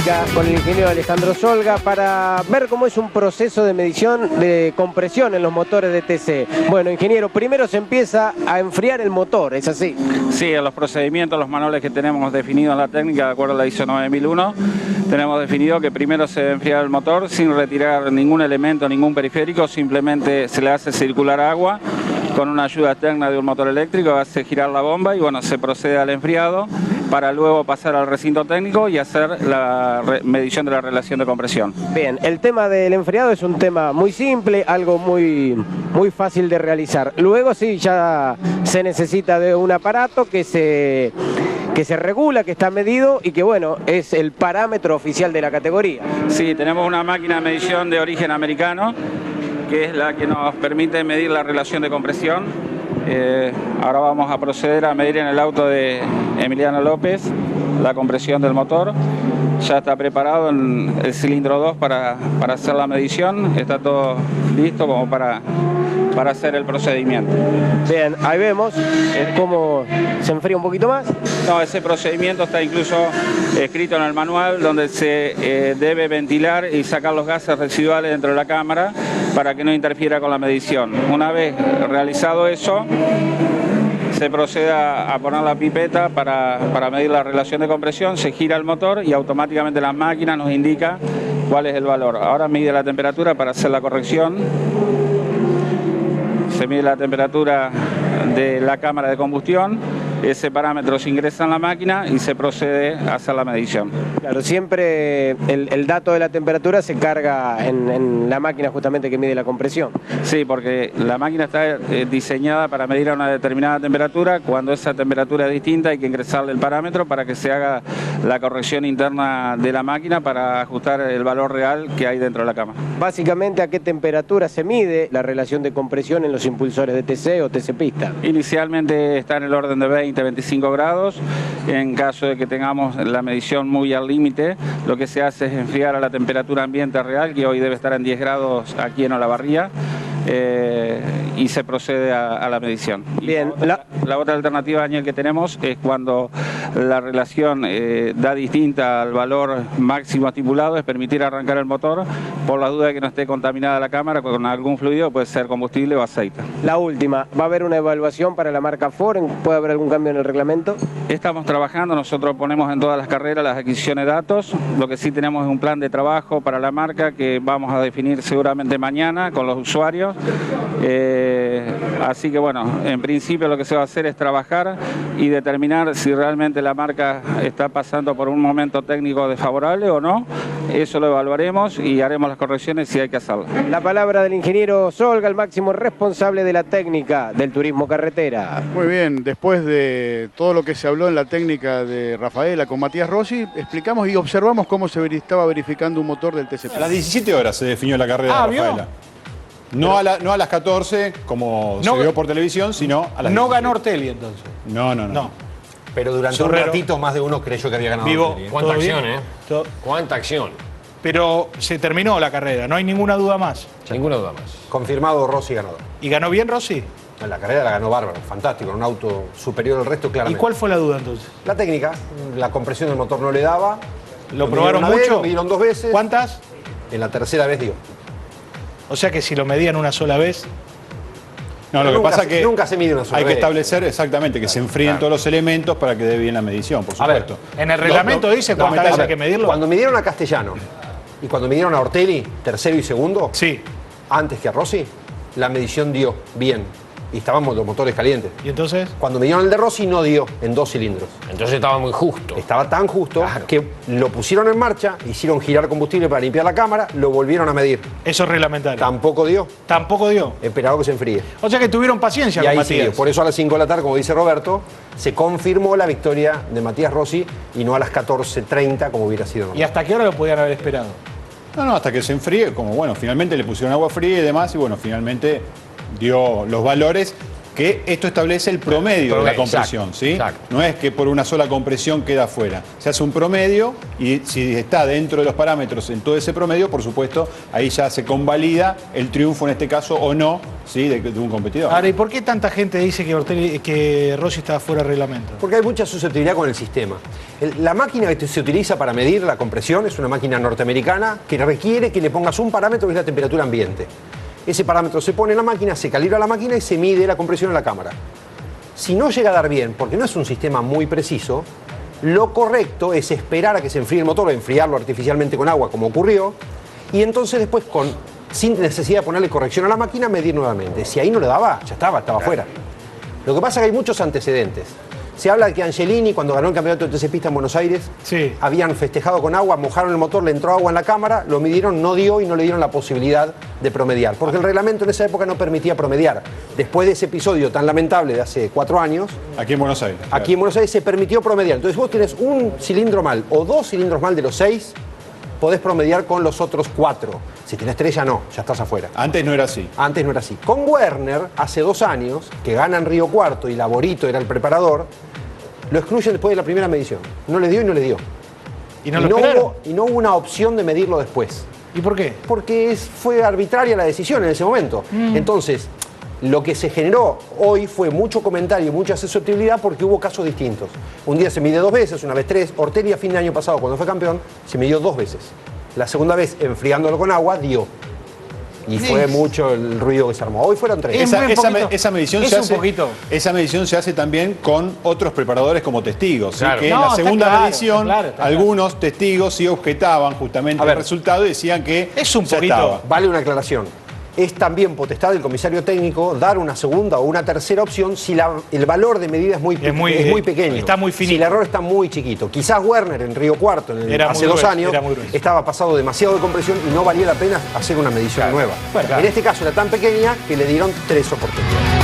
técnica con el ingeniero Alejandro Solga para ver cómo es un proceso de medición de compresión en los motores de TC. Bueno, ingeniero, primero se empieza a enfriar el motor, ¿es así? Sí, en los procedimientos, los manuales que tenemos definidos en la técnica, de acuerdo a la ISO 9001, tenemos definido que primero se debe enfriar el motor sin retirar ningún elemento, ningún periférico, simplemente se le hace circular agua con una ayuda externa de un motor eléctrico, hace girar la bomba y bueno, se procede al enfriado para luego pasar al recinto técnico y hacer la medición de la relación de compresión. Bien, el tema del enfriado es un tema muy simple, algo muy fácil de realizar. Luego sí, ya se necesita de un aparato que se regula, que está medido y que bueno, es el parámetro oficial de la categoría. Sí, tenemos una máquina de medición de origen americano, que es la que nos permite medir la relación de compresión. Ahora vamos a proceder a medir en el auto de Emiliano López la compresión del motor. Ya está preparado en el cilindro 2 para hacer la medición. Está todo listo como para hacer el procedimiento. Bien, ahí vemos cómo se enfría un poquito más. No, ese procedimiento está incluso escrito en el manual, donde se debe ventilar y sacar los gases residuales dentro de la cámara para que no interfiera con la medición. Una vez realizado eso, se procede a poner la pipeta para medir la relación de compresión, se gira el motor y automáticamente la máquina nos indica cuál es el valor. Ahora mide la temperatura para hacer la corrección. Se mide la temperatura de la cámara de combustión, ese parámetro se ingresa en la máquina y se procede a hacer la medición. Claro, siempre el dato de la temperatura se carga en la máquina justamente que mide la compresión. Sí, porque la máquina está diseñada para medir a una determinada temperatura. Cuando esa temperatura es distinta hay que ingresarle el parámetro para que se haga la corrección interna de la máquina para ajustar el valor real que hay dentro de la cámara. Básicamente, ¿a qué temperatura se mide la relación de compresión en los impulsores de TC o TC pista? Inicialmente está en el orden de 20-25 grados. En caso de que tengamos la medición muy al límite, lo que se hace es enfriar a la temperatura ambiente real, que hoy debe estar en 10 grados aquí en Olavarría, y se procede a la medición. Bien. La otra alternativa, Daniel, que tenemos es cuando la relación da distinta al valor máximo estipulado, es permitir arrancar el motor por la duda de que no esté contaminada la cámara con algún fluido, puede ser combustible o aceite. La última, ¿va a haber una evaluación para la marca Ford? ¿Puede haber algún cambio en el reglamento? Estamos trabajando, nosotros ponemos en todas las carreras las adquisiciones de datos. Lo que sí tenemos es un plan de trabajo para la marca que vamos a definir seguramente mañana con los usuarios. Así que bueno, en principio lo que se va a hacer es trabajar y determinar si realmente la marca está pasando por un momento técnico desfavorable o no. Eso lo evaluaremos y haremos las correcciones si hay que hacerlo. La palabra del ingeniero Solga, el máximo responsable de la técnica del turismo carretera. Muy bien, después de todo lo que se habló en la técnica de Rafaela con Matías Rossi, explicamos y observamos cómo se estaba verificando un motor del TCP. A las 17 horas se definió la carrera de Rafaela. No a las 14, como se vio por televisión, sino a las 17. No ganó Ortelli, entonces. No. Pero durante un ratito más de uno creyó que había ganado. Vivo. ¿Cuánta acción, bien? ¿Cuánta acción? Pero se terminó la carrera, no hay ninguna duda más. Ninguna duda más. Confirmado Rossi ganador. ¿Y ganó bien Rossi? La carrera la ganó bárbaro, fantástico, en un auto superior al resto, claramente. ¿Y cuál fue la duda entonces? La técnica, la compresión del motor no le daba. ¿Lo probaron una vez, mucho? lo midieron 2 veces. ¿Cuántas? En la tercera vez dio. O sea que si lo medían una sola vez... No, lo que pasa es que nunca se mide una sola hay vez. que establecer exactamente que se enfríen todos los elementos para que dé bien la medición, por supuesto. En el reglamento dice cuántas veces hay que medirlo. Cuando midieron a Castellano y cuando midieron a Ortelli, tercero y segundo, sí, antes que a Rossi, la medición dio bien. Y estábamos los motores calientes. ¿Y entonces? Cuando midieron el de Rossi no dio en 2 cilindros. Entonces estaba muy justo. Estaba tan justo que lo pusieron en marcha, hicieron girar combustible para limpiar la cámara, lo volvieron a medir. Eso es reglamentario. Tampoco dio. Tampoco dio. Esperado que se enfríe. O sea que tuvieron paciencia Y con ahí Matías. siguió. Por eso a las 5 de la tarde, como dice Roberto, se confirmó la victoria de Matías Rossi y no a las 14:30 como hubiera sido normal. ¿Y hasta qué hora lo podían haber esperado? No, hasta que se enfríe, como bueno, finalmente le pusieron agua fría y demás, y bueno, finalmente dio los valores que esto establece el promedio de la compresión, exacto, ¿sí? exacto. No es que por una sola compresión queda fuera. Se hace un promedio y si está dentro de los parámetros en todo ese promedio, por supuesto, ahí ya se convalida el triunfo en este caso o no, ¿sí? de un competidor. Ahora, ¿y por qué tanta gente dice que Rossi estaba fuera de reglamento? Porque hay mucha susceptibilidad con el sistema. La máquina que se utiliza para medir la compresión es una máquina norteamericana que requiere que le pongas un parámetro que es la temperatura ambiente. Ese parámetro se pone en la máquina, se calibra la máquina y se mide la compresión en la cámara. Si no llega a dar bien, porque no es un sistema muy preciso, lo correcto es esperar a que se enfríe el motor o enfriarlo artificialmente con agua, como ocurrió, y entonces después, sin necesidad de ponerle corrección a la máquina, medir nuevamente. Si ahí no le daba, ya estaba fuera. Lo que pasa es que hay muchos antecedentes. Se habla de que Angelini, cuando ganó el campeonato de TC Pista en Buenos Aires, habían festejado con agua, mojaron el motor, le entró agua en la cámara, lo midieron, no dio y no le dieron la posibilidad de promediar. Porque el reglamento en esa época no permitía promediar. Después de ese episodio tan lamentable de hace 4 años... Aquí en Buenos Aires. Aquí en Buenos Aires se permitió promediar. Entonces vos tenés un cilindro mal o 2 cilindros mal de los 6, podés promediar con los otros 4. Si tenés 3 ya no, ya estás afuera. Antes no era así. Antes no era así. Con Werner, hace 2 años, que gana en Río Cuarto y Laborito era el preparador, lo excluyen después de la primera medición. No le dio y no le dio. ¿Y no hubo una opción de medirlo después. ¿Y por qué? Porque fue arbitraria la decisión en ese momento. Entonces, lo que se generó hoy fue mucho comentario y mucha susceptibilidad porque hubo casos distintos. Un día se mide 2 veces, una vez 3. Ortelli a fin de año pasado, cuando fue campeón, se midió 2 veces. La segunda vez, enfriándolo con agua, dio. Y fue mucho el ruido que se armó. Hoy fueron 3. Esa medición se hace también con otros preparadores como testigos. Claro. ¿sí? Que en la segunda medición, algunos testigos sí objetaban justamente el resultado y decían que es un poquito. Estaba. Vale una aclaración. Es también potestad del comisario técnico dar una segunda o una tercera opción si el valor de medida es muy pequeño. Está muy finito. Si el error está muy chiquito. Quizás Werner en Río Cuarto, hace 2 años, estaba pasado demasiado de compresión y no valía la pena hacer una medición nueva. En este caso era tan pequeña que le dieron 3 oportunidades.